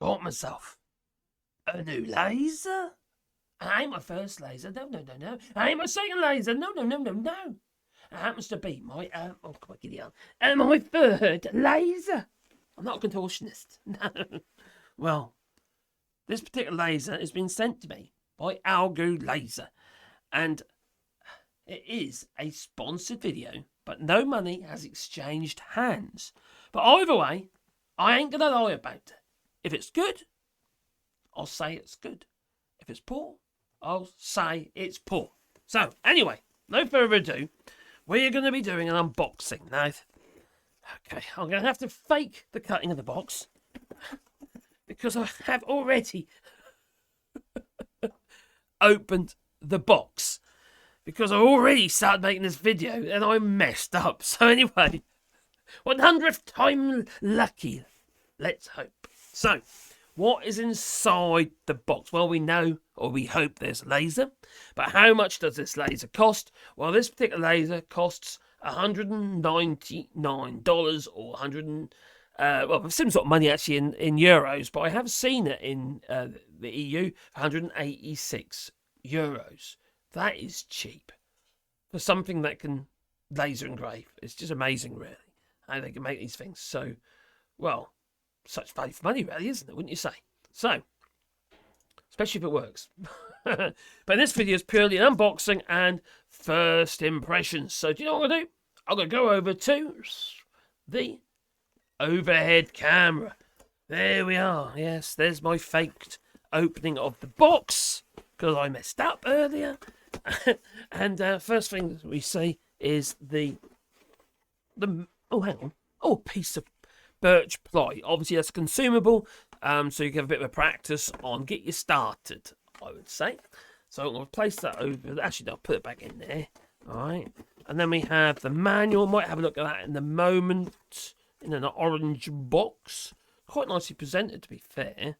got myself a new laser. I ain't my first laser. No, no, no, no. I ain't my second laser. No, no, no, no, no. It happens to be my, oh, come on, giddy on. My third laser. I'm not a contortionist. No. Well, this particular laser has been sent to me by Algolaser. And it is a sponsored video, but no money has exchanged hands. But either way, I ain't going to lie about it. If it's good, I'll say it's good. If it's poor, I'll say it's poor. So, anyway, no further ado, we're going to be doing an unboxing now. Okay, I'm going to have to fake the cutting of the box because I have already opened the box because I already started making this video and I messed up. So anyway, 100th time lucky. Let's hope. So, what is inside the box? Well, we know, or we hope there's a laser. But how much does this laser cost? Well, this particular laser costs $199 or 100 well, some sort of money actually in euros, but I have seen it in the EU for 186 euros. That is cheap for something that can laser engrave. It's just amazing, really, how they can make these things. So, well, such value for money, really, isn't it? Wouldn't you say? So, especially if it works. But this video is purely an unboxing and first impressions. So, do you know what I'm going to do? I'm going to go over to the overhead camera. There we are. Yes, there's my faked opening of the box because I messed up earlier. And first thing we see is the oh, hang on. Oh, a piece of birch ply. Obviously, that's consumable, so you can have a bit of a practice on get you started, I would say. So I'm going to place that over. Actually, I'll put it back in there. All right. And then we have the manual. Might have a look at that in a moment. In an orange box. Quite nicely presented, to be fair.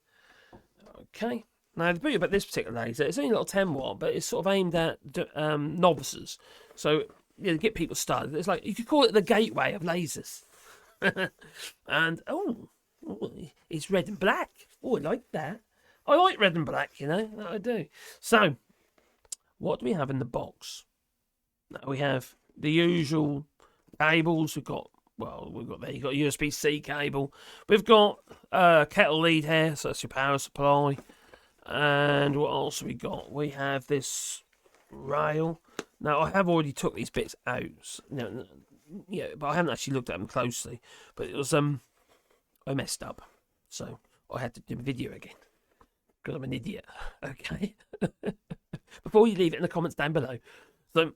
Okay. Now, the beauty about this particular laser, it's only a little 10 watt, but it's sort of aimed at novices. So, to get people started. It's like, you could call it the gateway of lasers. And, oh, it's red and black. Oh, I like that. I like red and black, you know. That I do. So, what do we have in the box? Now, we have the usual cables. We've got there. You've got a USB-C cable. We've got kettle lead here, so that's your power supply. And what else have we got? We have this rail. Now, I have already took these bits out. Yeah, but I haven't actually looked at them closely. But it was, I messed up. So, I had to do a video again. Because I'm an idiot. Okay? Before you leave it in the comments down below. So,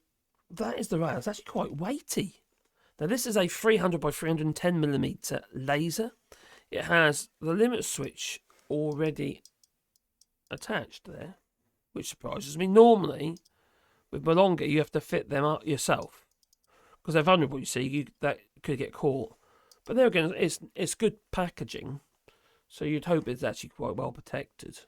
that is the rail. It's actually quite weighty. Now, this is a 300 by 310mm laser. It has the limit switch already attached there, which surprises me. Normally, with my longer, you have to fit them up yourself because they're vulnerable. You see, that could get caught. But there again, it's good packaging, so you'd hope it's actually quite well protected.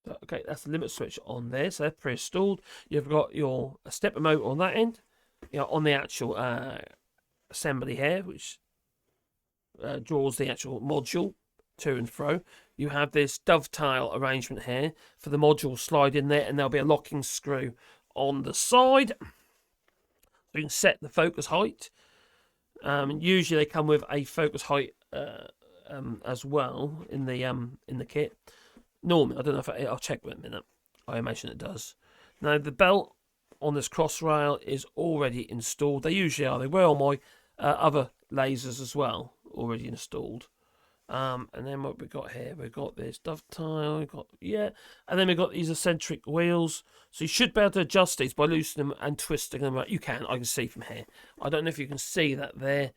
So, okay, that's the limit switch on there, so they're pre-installed. You've got your stepper motor on that end. On the actual assembly here, which draws the actual module to and fro. You have this dovetail arrangement here for the module slide in there, and there'll be a locking screw on the side. So you can set the focus height. Usually they come with a focus height as well in the kit. Normally, I don't know if I'll check in a minute. I imagine it does. Now the belt on this cross rail is already installed. They usually are. They were on my other lasers as well, already installed. And then what we've got here, we've got this dovetail, and then we've got these eccentric wheels. So you should be able to adjust these by loosening them and twisting them. You can, I can see from here. I don't know if you can see that there,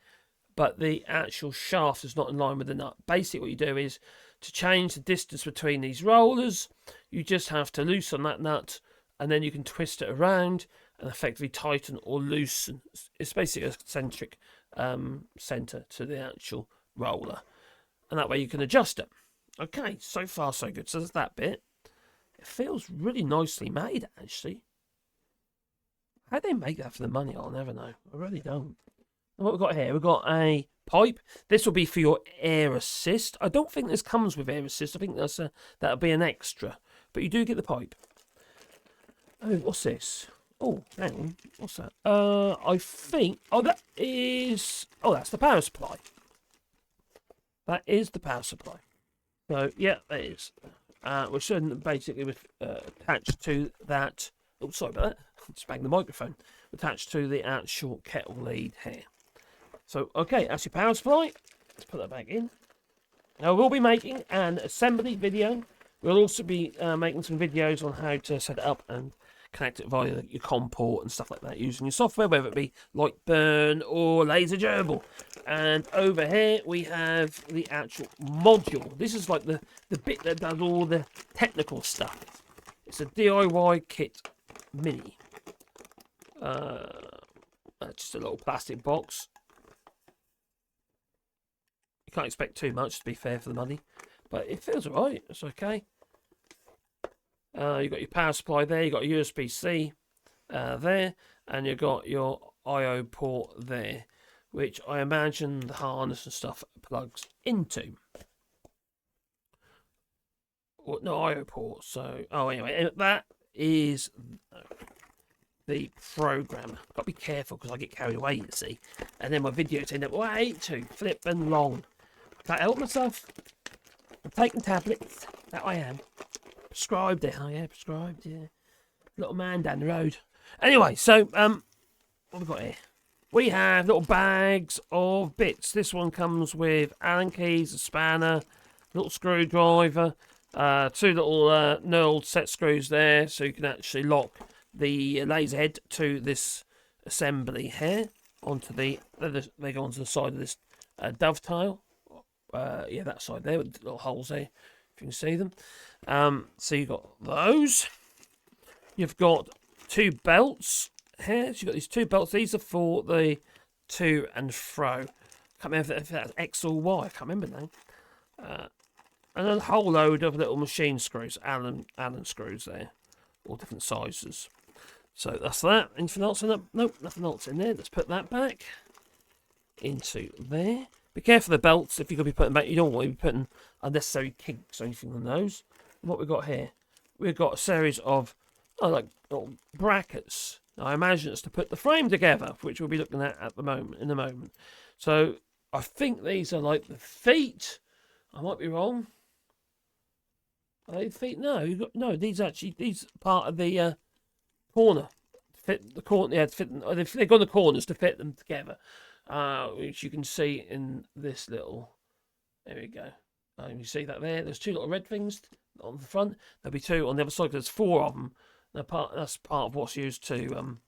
but the actual shaft is not in line with the nut. Basically what you do is, to change the distance between these rollers, you just have to loosen that nut, and then you can twist it around and effectively tighten or loosen. It's basically a eccentric centre to the actual roller. And that way you can adjust it. Okay, so far so good. So there's that bit. It feels really nicely made, actually. How they make that for the money, I'll never know. I really don't. And what we've got here, we've got a pipe. This will be for your air assist. I don't think this comes with air assist. I think that'll be an extra. But you do get the pipe. Oh, what's this? Oh, hang on. What's that? I think... Oh, that is... Oh, that's the power supply. That is the power supply. So, yeah, that is. Which basically was attached to that... Oh, sorry about that. Just banged the microphone. Attached to the actual kettle lead here. So, okay, that's your power supply. Let's put that back in. Now, we'll be making an assembly video. We'll also be making some videos on how to set it up and connect it via your COM port and stuff like that using your software, whether it be like Burn or Laser Gerbil. And over here we have the actual module. This is like the bit that does all the technical stuff. It's a DIY Kit Mini. Just a little plastic box. You can't expect too much, to be fair, for the money, but it feels alright. It's okay. You've got your power supply there, you've got a USB-C there, and you've got your I/O port there, which I imagine the harness and stuff plugs into. Well, no I/O port, so... Oh, anyway, that is the program. Got to be careful because I get carried away, you see, and then my videos end up way too flippin' long. Can't help myself. I'm taking tablets, that I am. Prescribed it, oh yeah, prescribed, yeah. Little man down the road. Anyway, so, what have we got here? We have little bags of bits. This one comes with Allen keys, a spanner, little screwdriver, two little knurled set screws there, so you can actually lock the laser head to this assembly here, onto the, they go onto the side of this dovetail. Yeah, that side there, with the little holes there, if you can see them. So you've got those. You've got two belts here. So you've got these two belts. These are for the to and fro. I can't remember if that's X or Y. I can't remember now. And a whole load of little machine screws, Allen screws there, all different sizes. So that's that. Anything else in that? Nope, nothing else in there. Let's put that back into there. Be careful of the belts. If you're going to be putting back, you don't want to be putting unnecessary kinks or anything on those. What we've got here, we've got a series of like little brackets. Now, I imagine it's to put the frame together, which we'll be looking at the moment. In a moment. So I think these are like the feet. I might be wrong. Are they the feet? No, you've got no. These part of the corner. Fit the corner. Yeah, they've got the corners to fit them together. Which you can see in this little. There we go. You see that there? There's two little red things on the front. There'll be two on the other side. There's four of them. That's part of what's used to,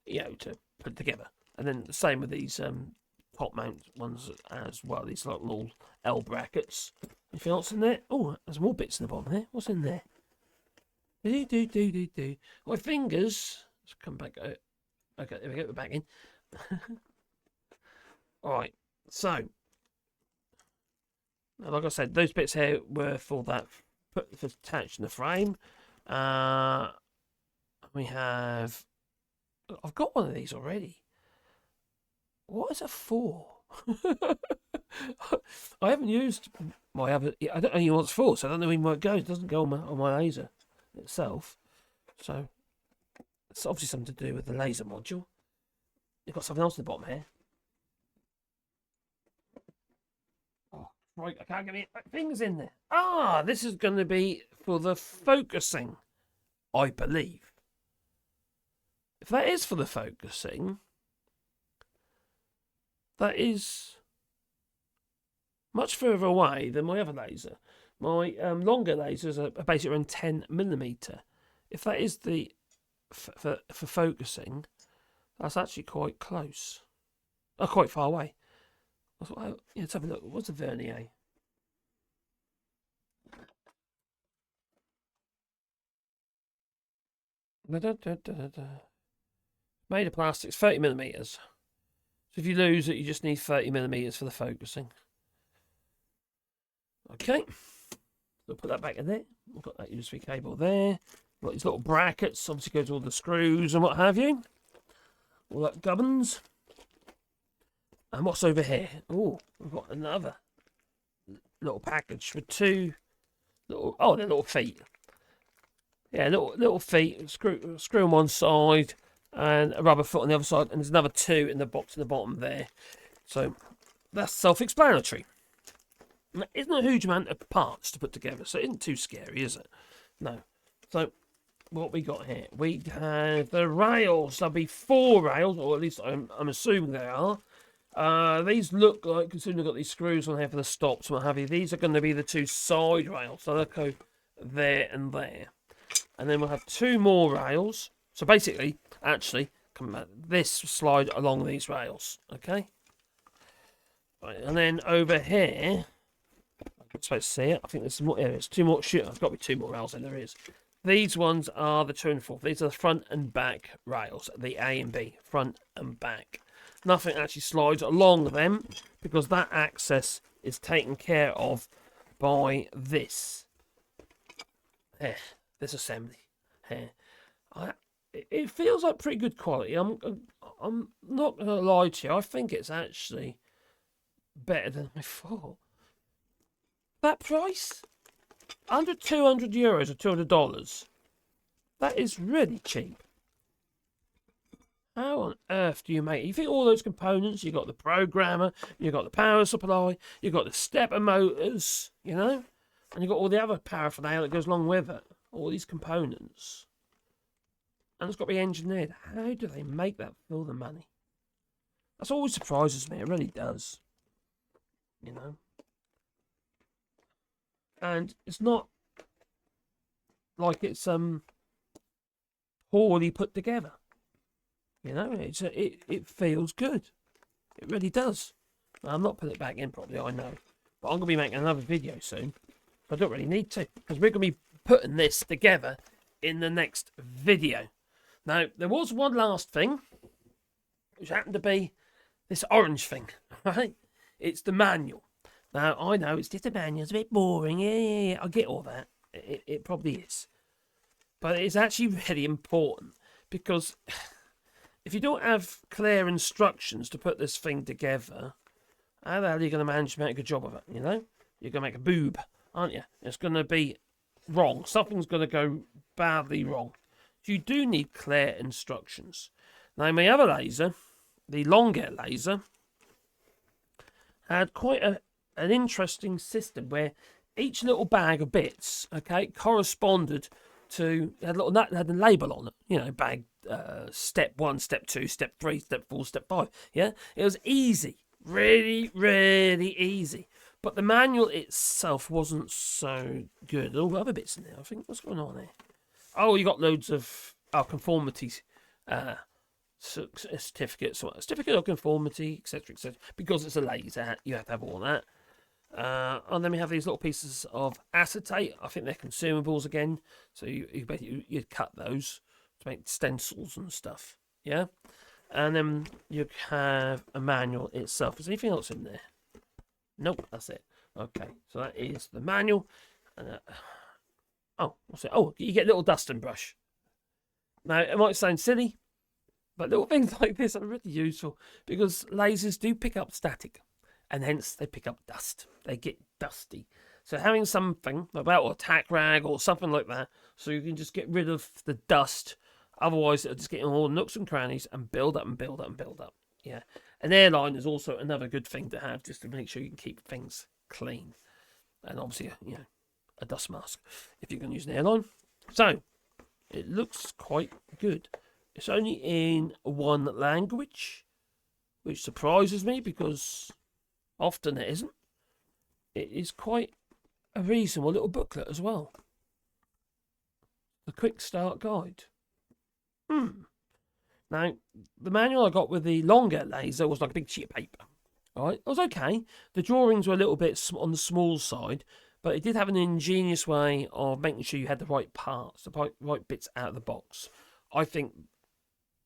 to put together. And then the same with these top mount ones as well. These like little L brackets. Anything else in there? Oh, there's more bits in the bottom there. What's in there? My fingers. Let's come back. Okay, there we go. We're back in. Alright, so, like I said, those bits here were for that, for attaching the frame. We have, I've got one of these already. What is it for? I haven't used my other, I don't know what it's for, so I don't know even where it goes. It doesn't go on my laser itself. So, it's obviously something to do with the laser module. You've got something else in the bottom here. Right, I can't get my fingers in there. Ah, this is going to be for the focusing, I believe. If that is for the focusing, that is much further away than my other laser. My longer lasers are basically around 10mm. If that is the for focusing, that's actually quite close. Quite far away. Yeah, let's have a look. What's a vernier? Made of plastics, 30mm. So if you lose it, you just need 30mm for the focusing. Okay. We'll put that back in there. We've got that USB cable there. Got these little brackets, obviously goes all the screws and what have you. All that gubbins. And what's over here? Oh, we've got another little package with two little, oh, they're little feet. Yeah, little feet, screw on one side and a rubber foot on the other side, and there's another two in the box at the bottom there. So that's self-explanatory. Isn't a huge amount of parts to put together, so it isn't too scary, is it? No. So what we got here? We have the rails. There'll be 4 rails, or at least I'm assuming there are. These look like, considering they've got these screws on here for the stops and what have you, these are going to be the 2 side rails. So they'll go there and there. And then we'll have 2 more rails. So basically, actually, this slide along these rails. Okay? Right, and then over here, I'm supposed to see it. I think there's more. Yeah, there's 2 more. Shoot, there's got to be 2 more rails, and there is. These ones are the 2 and 4. These are the front and back rails, the A and B, front and back. Nothing actually slides along them because that access is taken care of by this. Here, this assembly. Here, it feels like pretty good quality. I'm not gonna lie to you. I think it's actually better than I thought. That price, under €200 or $200. That is really cheap. How on earth do you make it? You think all those components, you've got the programmer, you've got the power supply, you've got the stepper motors, you know? And you've got all the other paraphernalia that goes along with it. All these components. And it's got to be engineered. How do they make that for all the money? That's always surprises me. It really does. You know? And it's not like it's poorly put together. You know, it feels good. It really does. I'm not putting it back in properly, I know. But I'm going to be making another video soon. I don't really need to, because we're going to be putting this together in the next video. Now, there was one last thing, which happened to be this orange thing, right? It's the manual. Now, I know it's just a manual. It's a bit boring. Yeah. I get all that. It probably is. But it's actually really important, because if you don't have clear instructions to put this thing together, how the hell are you going to manage to make a good job of it, you know? You're going to make a boob, aren't you? It's going to be wrong. Something's going to go badly wrong. So you do need clear instructions. Now, my other laser, the longer laser, had quite an interesting system where each little bag of bits, okay, corresponded to, had a label on it, you know, bag step 1, step 2, step 3, step 4, step 5. Yeah, it was easy, really, really easy. But the manual itself wasn't so good. All the other bits in there, I think. What's going on there? Oh, you got loads of conformity certificates, certificate of conformity, etc., etc. Because it's a laser, you have to have all that. And then we have these little pieces of acetate. I think they're consumables again. So you'd cut those to make stencils and stuff. Yeah. And then you have a manual itself. Is there anything else in there? Nope, that's it. Okay, so that is the manual. Oh, what's it? Oh, you get a little dusting brush. Now, it might sound silly, but little things like this are really useful because lasers do pick up static, and hence they pick up dust. They get dusty. So having something like that, or a tack rag, or something like that, so you can just get rid of the dust. Otherwise, it'll just get in all the nooks and crannies and build up and build up and build up. Yeah. An airline is also another good thing to have, just to make sure you can keep things clean. And obviously, you know, a dust mask if you can use an airline. So, it looks quite good. It's only in one language, which surprises me because often it isn't. It is quite a reasonable little booklet as well. The quick start guide. Now, the manual I got with the longer laser was like a big sheet of paper. Right, it was okay. The drawings were a little bit on the small side, but it did have an ingenious way of making sure you had the right parts, the right bits out of the box. I think,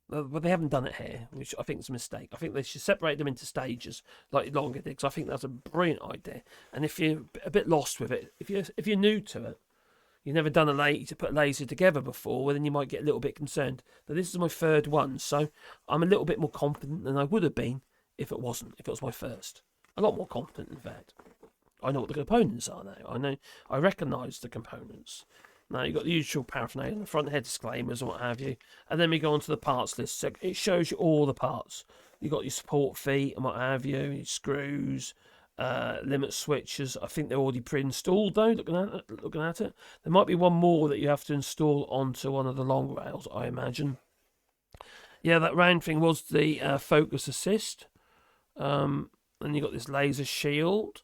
but they haven't done it here, which I think is a mistake. I think they should separate them into stages, like longer did, because I think that's a brilliant idea. And if you're a bit lost with it, if you're new to it, you've never done put a laser together before, well, then you might get a little bit concerned. Now, this is my third one, so I'm a little bit more confident than I would have been if it wasn't. If it was my first, a lot more confident, in fact. I know what the components are now. I recognise the components. Now you've got the usual paraphernalia, the front head disclaimers and what have you, and then we go on to the parts list. So it shows you all the parts. You've got your support feet and what have you, your screws, limit switches. I think they're already pre-installed though. Looking at it, there might be one more that you have to install onto one of the long rails, I imagine. Yeah, that round thing was the focus assist. And you got this laser shield,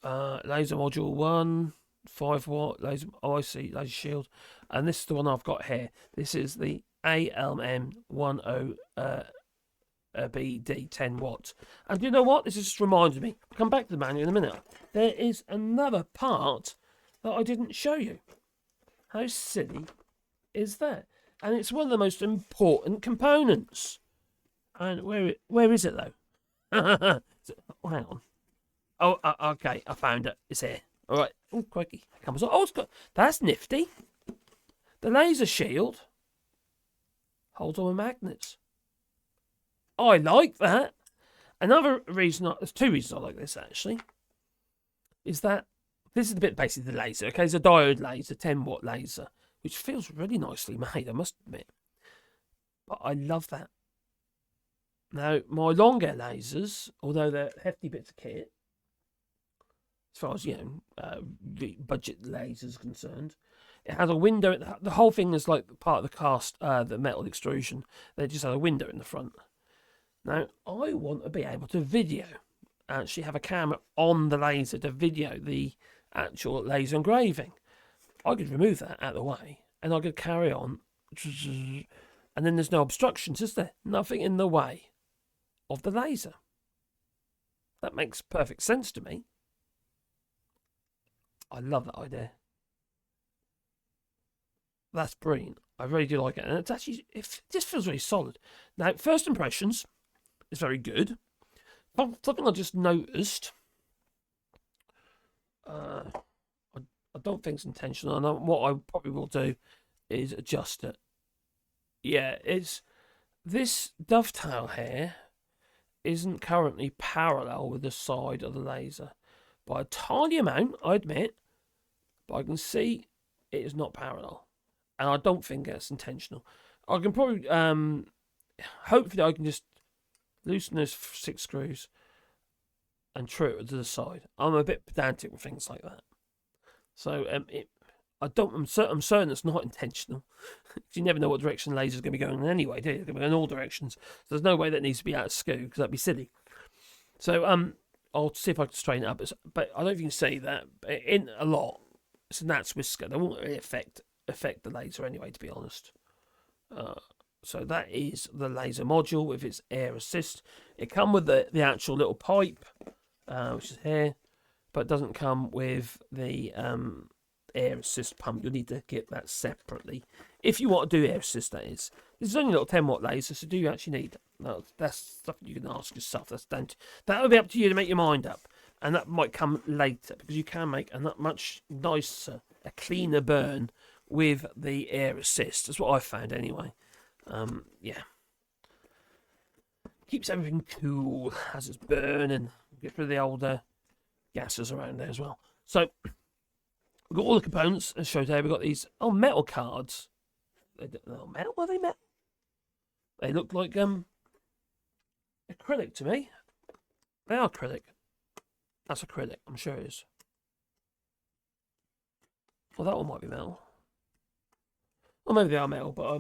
laser module 1. 5-watt laser. Oh, I see, laser shield, and this is the one I've got here. This is the ALM10 BD 10 watts. And do you know what? This has just reminded me. I'll come back to the manual in a minute. There is another part that I didn't show you. How silly is that? And it's one of the most important components. And where is it though? Oh, hang on. Oh, okay, I found it. It's here. All right. Oh, crikey. Comes on. Oh, it's got. That's nifty. The laser shield holds on with magnets. I like that. Another reason, there's two reasons I like this actually, is that this is the bit basically the laser. Okay, it's a diode laser, 10-watt laser, which feels really nicely made, I must admit. But I love that. Now, my longer lasers, although they're hefty bits of kit, as far as, the budget lasers concerned, it has a window. The whole thing is like part of the cast, the metal extrusion. They just have a window in the front. Now, I want to be able to actually have a camera on the laser to video the actual laser engraving. I could remove that out of the way, and I could carry on, and then there's no obstructions, is there? Nothing in the way of the laser. That makes perfect sense to me. I love that idea. That's brilliant. I really do like it. And it just feels really solid. Now, first impressions is very good. Something I just noticed. I don't think it's intentional. And what I probably will do is adjust it. Yeah, this dovetail here isn't currently parallel with the side of the laser. By a tiny amount, I admit. But I can see it is not parallel. And I don't think it's intentional. I can probably, hopefully I can just loosen those 6 screws and true it to the side. I'm a bit pedantic with things like that. So I'm certain it's not intentional. You never know what direction the laser's going to be going in anyway, do you? It's going to be in all directions. So there's no way that needs to be out of skew, because that'd be silly. So I'll see if I can straighten it up. But I don't know if you can see that. In a lot, it's a gnat's whisker. They won't really affect the laser anyway, to be honest. So that is the laser module with its air assist. It comes with the actual little pipe, which is here, but it doesn't come with the air assist pump. You'll need to get that separately if you want to do air assist, that is. This is only a little 10-watt laser, so do you actually need it? No, that's stuff you can ask yourself. That will be up to you to make your mind up, and that might come later, because you can make a much nicer, a cleaner burn with the air assist. That's what I found anyway. Yeah, keeps everything cool as it's burning. Get rid of the older gases around there as well. So we've got all the components as shown there. We've got these metal cards. Metal? Are they metal? They look like acrylic to me. They are acrylic. That's acrylic, I'm sure it is. Well, that one might be metal. Or maybe they are metal, but are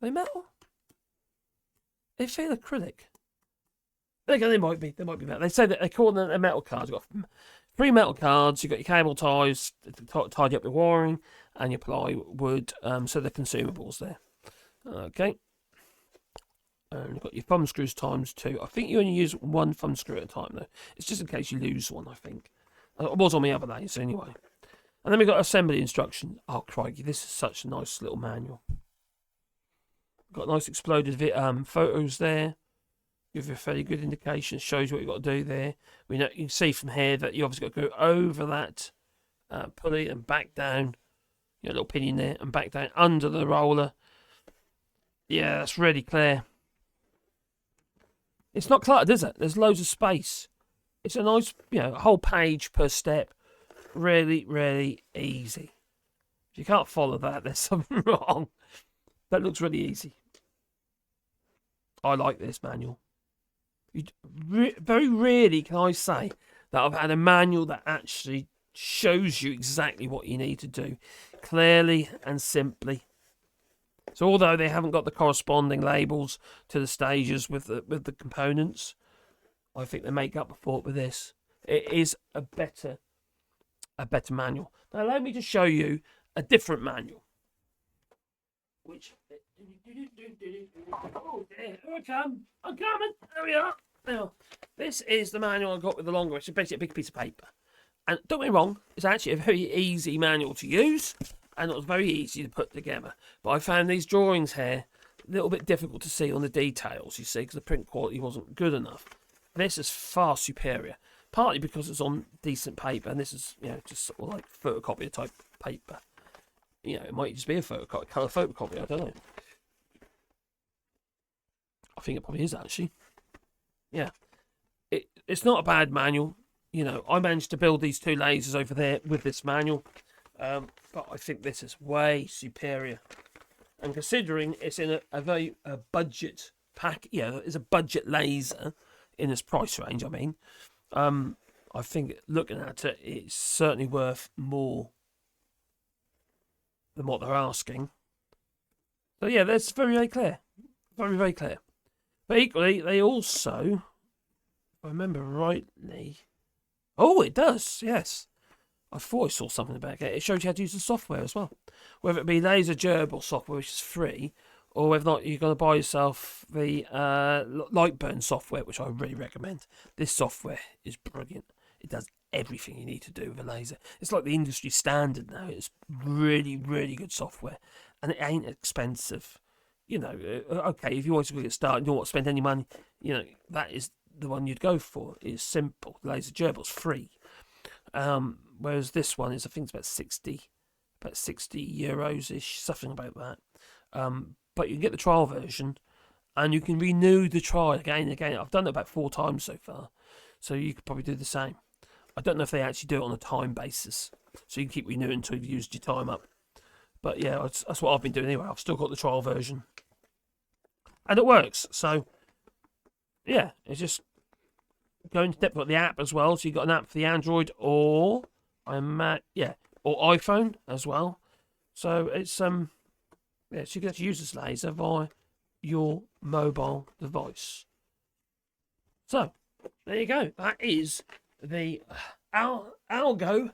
they metal? They feel acrylic. They might be metal. They say that they call them a metal cards. You've got 3 metal cards. You've got your cable ties to tidy up your wiring, and your plywood. So they're consumables there. Okay. And you've got your thumb screws times 2. I think you only use 1 thumb screw at a time, though. It's just in case you lose one, I think. It was on the other laser anyway. And then we've got assembly instructions. Oh, crikey, this is such a nice little manual. Got nice exploded photos there. Give you a fairly good indication. It shows you what you've got to do there. You can see from here that you obviously got to go over that pulley and back down. Your little pinion there, and back down under the roller. Yeah, that's really clear. It's not cluttered, is it? There's loads of space. It's a nice, a whole page per step. Really, really easy. If you can't follow that, there's something wrong. That looks really easy. I like this manual. Very rarely can I say that I've had a manual that actually shows you exactly what you need to do, clearly and simply. So although they haven't got the corresponding labels to the stages with the components, I think they make up for it with this. It is a better manual. Now allow me to show you a different manual. Which oh dear, here I come. I'm coming. There we are. Now, this is the manual I got with the longer. It's basically a big piece of paper. And don't get me wrong, it's actually a very easy manual to use, and it was very easy to put together. But I found these drawings here a little bit difficult to see on the details, you see, because the print quality wasn't good enough. This is far superior, partly because it's on decent paper, and this is, just sort of like photocopier type paper. It might just be a colour photocopy, I don't know. I think it probably is, actually. Yeah. It's not a bad manual. I managed to build these two lasers over there with this manual. But I think this is way superior. And considering it's in a very budget pack, it's a budget laser in its price range, I think looking at it, it's certainly worth more than what they're asking. So yeah, that's very, very clear. Very, very clear. But equally, they also, if I remember rightly... Oh, it does, yes. I thought I saw something about it. It shows you how to use the software as well. Whether it be Laser Gerbil software, which is free, or whether or not you're going to buy yourself the Lightburn software, which I really recommend. This software is brilliant. It does everything you need to do with a laser. It's like the industry standard now. It's really, really good software. And it ain't expensive. Okay, if you want to get started, you don't want to spend any money, that is the one you'd go for. It's simple. Laser Gerbil's free. Whereas this one is, I think it's about 60 euros-ish, something about that. But you can get the trial version, and you can renew the trial again and again. I've done it about 4 times so far, so you could probably do the same. I don't know if they actually do it on a time basis, so you can keep renewing until you've used your time up. But yeah, that's what I've been doing anyway. I've still got the trial version, and it works. So yeah, it's just going to depth with the app as well. So you've got an app for the Android or iPhone as well. So it's so you get to use this laser via your mobile device. So there you go. That is the Algo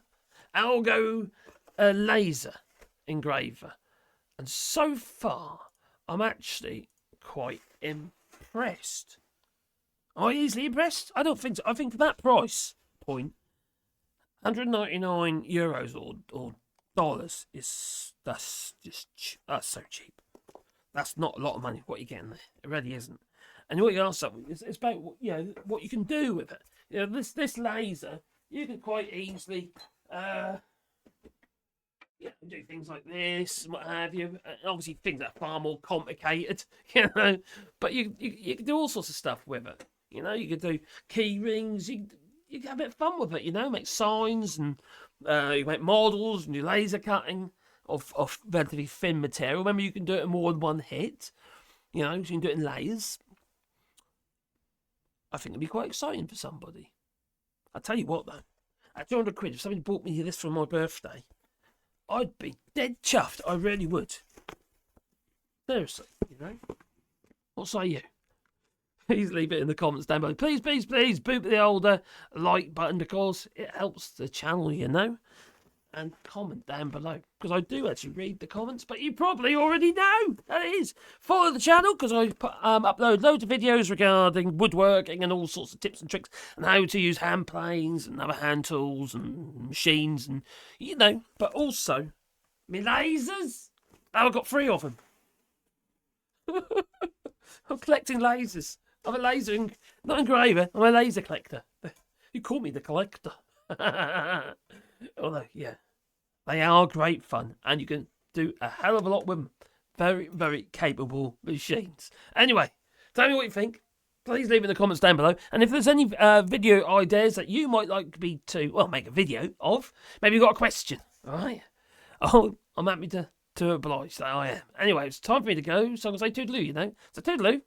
laser engraver, and so far I'm actually quite impressed. Am I easily impressed? I don't think so. I think for that price point, 199 euros or dollars that's so cheap. That's not a lot of money for what you're getting there. It really isn't. And what you ask something, it's about what you can do with it. This laser, you can quite easily do things like this and what have you. Obviously things that are far more complicated, but you can do all sorts of stuff with it. You could do key rings. You can have a bit of fun with it. Make signs, and you make models and do laser cutting of relatively thin material. Remember, you can do it in more than one hit. So you can do it in layers. I think it'd be quite exciting for somebody. I'll tell you what though, at 200 quid, if somebody bought me this for my birthday, I'd be dead chuffed. I really would. Seriously, What say you? Please leave it in the comments down below. Please, please, please boot the older like button, because it helps the channel, And comment down below, because I do actually read the comments, but you probably already know that it is. Follow the channel, because I upload loads of videos regarding woodworking and all sorts of tips and tricks, and how to use hand planes and other hand tools and machines, and but also my lasers. Now I've got 3 of them. I'm collecting lasers. I'm a laser, not engraver. I'm a laser collector. You call me the collector. Although, yeah, they are great fun, and you can do a hell of a lot with them. Very, very capable machines. Anyway, tell me what you think. please leave in the comments down below. And if there's any video ideas that you might like me to, well, make a video of, maybe you've got a question, all right? Oh, I'm happy to oblige, that I am. Anyway, it's time for me to go, so I'm going to say toodaloo, you know. So toodaloo.